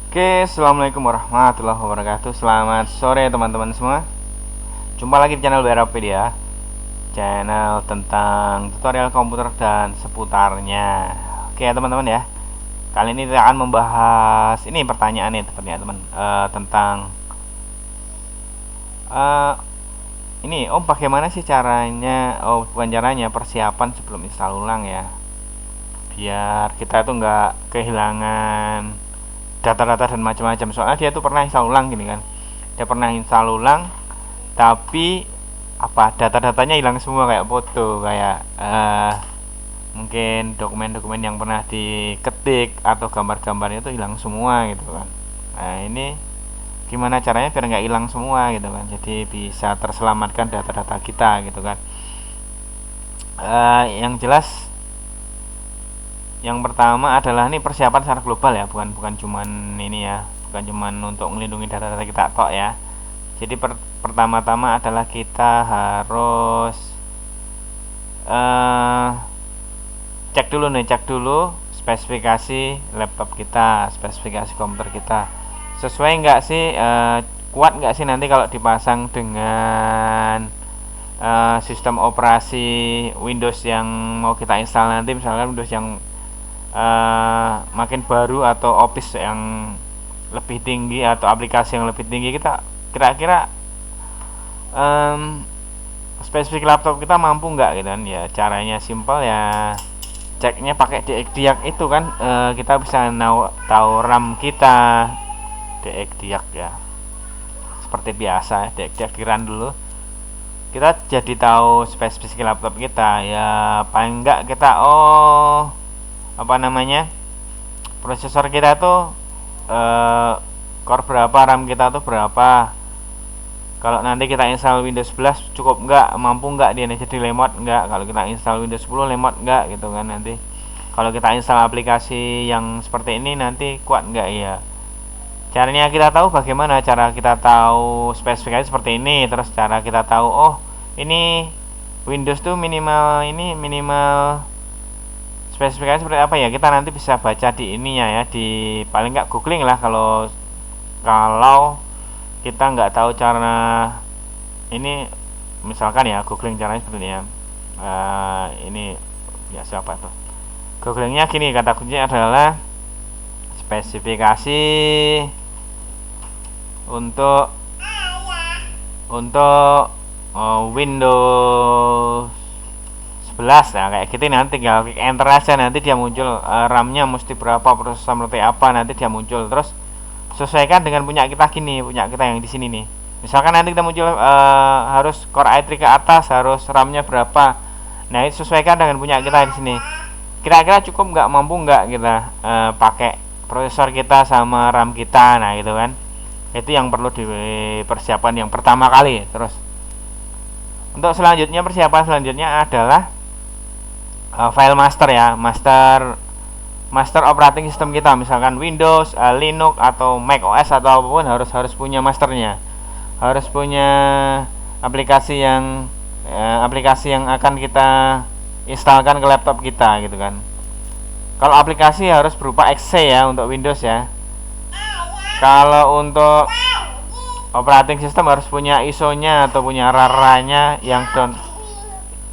Oke, assalamualaikum warahmatullahi wabarakatuh. Selamat sore teman-teman semua. Jumpa lagi di channel Berapedia, channel tentang tutorial komputer dan seputarnya. Oke ya teman-teman ya. Kali ini kita akan membahas ini pertanyaan nih teman-teman tentang ini bagaimana sih caranya? Bukan caranya, persiapan sebelum install ulang ya. Biar kita tuh nggak kehilangan data-data dan macam-macam. Soalnya dia tuh pernah install ulang gini kan, dia pernah install ulang tapi data-datanya hilang semua, kayak foto, kayak mungkin dokumen-dokumen yang pernah diketik atau gambar-gambarnya itu hilang semua gitu kan. Nah ini gimana caranya biar nggak hilang semua gitu kan, jadi bisa terselamatkan data-data kita gitu kan. Yang jelas yang pertama adalah ini persiapan secara global ya, bukan cuman ini ya, bukan cuman untuk melindungi data-data kita tok ya. Jadi pertama-tama adalah kita harus cek dulu spesifikasi laptop kita, spesifikasi komputer kita, sesuai nggak sih, kuat nggak sih nanti kalau dipasang dengan sistem operasi Windows yang mau kita install nanti, misalkan Windows yang makin baru atau Office yang lebih tinggi atau aplikasi yang lebih tinggi, kita kira-kira spesifik laptop kita mampu nggak gitu kan. Ya caranya simpel ya, ceknya pakai diag itu kan, kita bisa tahu RAM kita, diag ya seperti biasa, diag di run dulu, kita jadi tahu spesifik laptop kita ya. Paling enggak kita prosesor kita tuh core berapa, RAM kita tuh berapa. Kalau nanti kita install Windows 11 cukup nggak, mampu nggak dia jadi lemot nggak. Kalau kita install Windows 10 lemot nggak gitu kan. Nanti kalau kita install aplikasi yang seperti ini nanti kuat nggak ya. Caranya kita tahu, bagaimana cara kita tahu spesifikasi seperti ini. Terus cara kita tahu ini Windows tuh minimal spesifikasi seperti apa ya, kita nanti bisa baca di ininya ya, di paling nggak googling lah. Kalau kita nggak tahu cara ini, misalkan ya googling caranya seperti ini ya. Ini ya siapa tuh, googlingnya gini, kata kuncinya adalah spesifikasi untuk Windows 11 ya, kayak gitu. Nanti tinggal klik enter aja, nanti dia muncul RAM-nya mesti berapa, prosesor seperti apa, nanti dia muncul. Terus sesuaikan dengan punya kita yang di sini nih. Misalkan nanti kita muncul harus Core i3 ke atas, harus RAM-nya berapa. Nah, itu sesuaikan dengan punya kita di sini. Kira-kira cukup nggak, mampu nggak kita pakai prosesor kita sama RAM kita. Nah, gitu kan. Itu yang perlu dipersiapkan yang pertama kali. Terus untuk selanjutnya, persiapan selanjutnya adalah file master ya, master operating system kita, misalkan Windows, Linux atau Mac OS atau apapun, harus punya masternya, harus punya aplikasi yang akan kita instalkan ke laptop kita gitu kan. Kalau aplikasi harus berupa exe ya untuk Windows ya. Kalau untuk operating system harus punya ISO-nya atau punya RAR-nya yang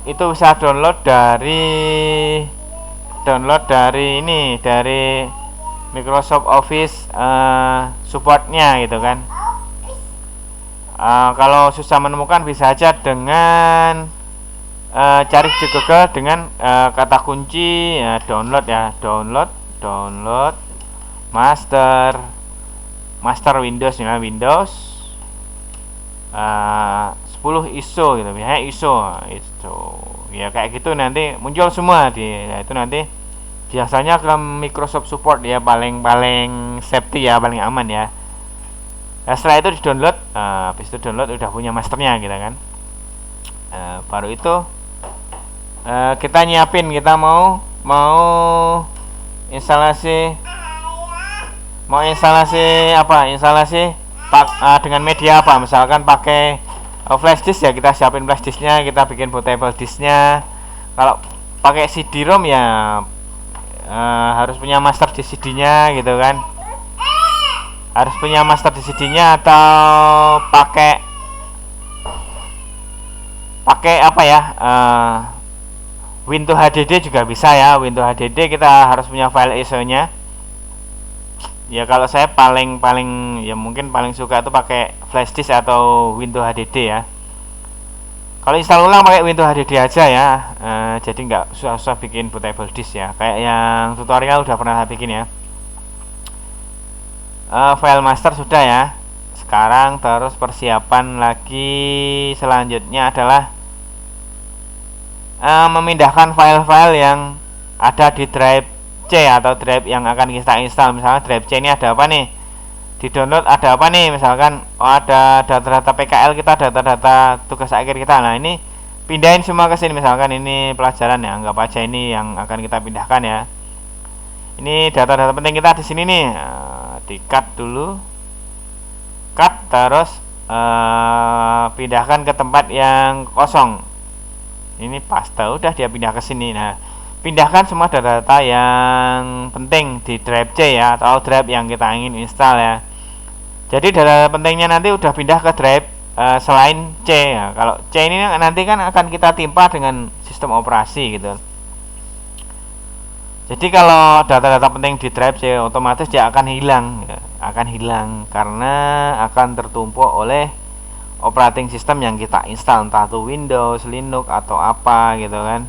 itu bisa download dari Microsoft Office supportnya gitu kan. Kalau susah menemukan, bisa aja dengan cari di Google dengan kata kunci ya, download master Windows ya, Windows 10 ISO gitu, misalnya ISO ya, kayak gitu nanti muncul semua itu nanti biasanya ke Microsoft Support ya, paling safety ya, paling aman ya. Nah, setelah itu di download, habis itu download udah punya masternya gitu kan. Baru itu kita nyiapin, kita mau instalasi dengan media apa, misalkan pakai flash disk ya, kita siapin flash disknya, kita bikin bootable disknya. Kalau pakai CD-ROM ya harus punya master di CD-nya gitu kan. harus punya master di CD-nya atau pakai apa ya, Windows HDD juga bisa ya. Windows HDD kita harus punya file ISO-nya. Ya kalau saya paling ya mungkin paling suka itu pakai flash disk atau Windows HDD ya. Kalau install ulang pakai Windows HDD aja ya. Jadi nggak susah-susah bikin bootable disk ya. Kayak yang tutorial udah pernah saya bikin ya. File master sudah ya. Sekarang terus persiapan lagi selanjutnya adalah memindahkan file-file yang ada di drive C atau drive yang akan kita install. Misalnya drive C ini ada apa nih, di download ada apa nih, misalkan ada data-data PKL kita, data-data tugas akhir kita. Nah ini pindahin semua ke sini. Misalkan ini pelajaran ya, anggap aja ini yang akan kita pindahkan ya. Ini data-data penting kita di sini nih. Di cut dulu, cut, terus pindahkan ke tempat yang kosong. Ini paste, udah dia pindah ke sini. Nah, pindahkan semua data-data yang penting di drive C ya, atau drive yang kita ingin install ya. Jadi data pentingnya nanti udah pindah ke drive selain C ya. Kalau C ini nanti kan akan kita timpa dengan sistem operasi gitu. Jadi kalau data-data penting di drive C otomatis dia akan hilang ya. Akan hilang karena akan tertumpuk oleh operating system yang kita install, entah itu Windows, Linux atau apa gitu kan.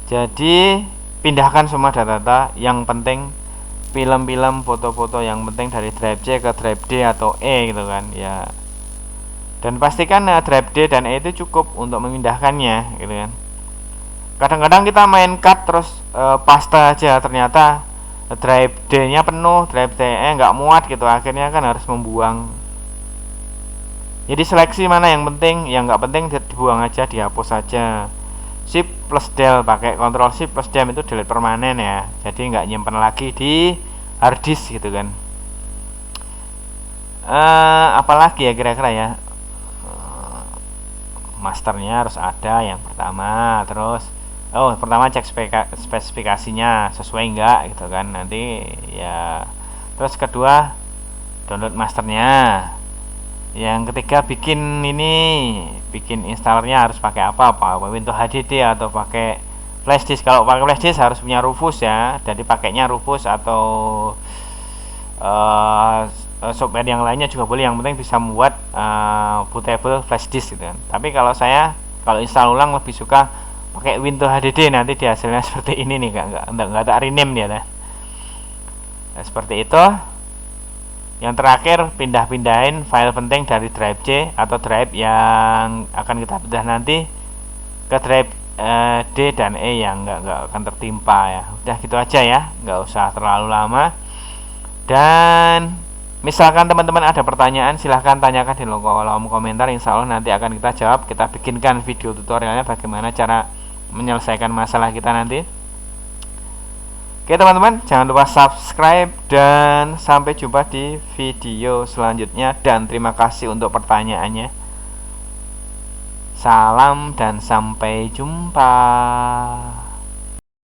Jadi pindahkan semua data-data yang penting, film-film, foto-foto yang penting dari drive C ke drive D atau E gitu kan ya. Dan pastikan drive D dan E itu cukup untuk memindahkannya gitu kan. Kadang-kadang kita main cut terus paste aja, ternyata drive D-nya penuh, drive D E nggak muat gitu, akhirnya kan harus membuang. Jadi seleksi mana yang penting, yang nggak penting dibuang aja, dihapus saja. Shift plus del, pakai Ctrl Shift plus del itu delete permanen ya. Jadi nggak nyimpen lagi di hard disk gitu kan. Apalagi ya kira-kira ya. Masternya harus ada yang pertama, terus pertama cek spesifikasinya sesuai enggak gitu kan, nanti ya. Terus kedua download masternya. Yang ketiga bikin installernya harus pakai apa Windows HDD atau pakai flash disk. Kalau pakai flash disk harus punya Rufus ya, jadi pakainya Rufus atau software yang lainnya juga boleh, yang penting bisa membuat bootable flash disk gitu kan. Tapi kalau saya kalau install ulang lebih suka pakai Windows HDD, nanti di hasilnya seperti ini nih, nggak ada rename dia nah, seperti itu. Yang terakhir pindahin file penting dari drive C atau drive yang akan kita pindah nanti ke drive D dan E yang nggak akan tertimpa ya. Udah gitu aja ya, nggak usah terlalu lama. Dan misalkan teman-teman ada pertanyaan, silahkan tanyakan di kolom komentar. Insya Allah nanti akan kita jawab. Kita bikinkan video tutorialnya bagaimana cara menyelesaikan masalah kita nanti. Oke teman-teman, jangan lupa subscribe dan sampai jumpa di video selanjutnya, dan terima kasih untuk pertanyaannya. Salam dan sampai jumpa.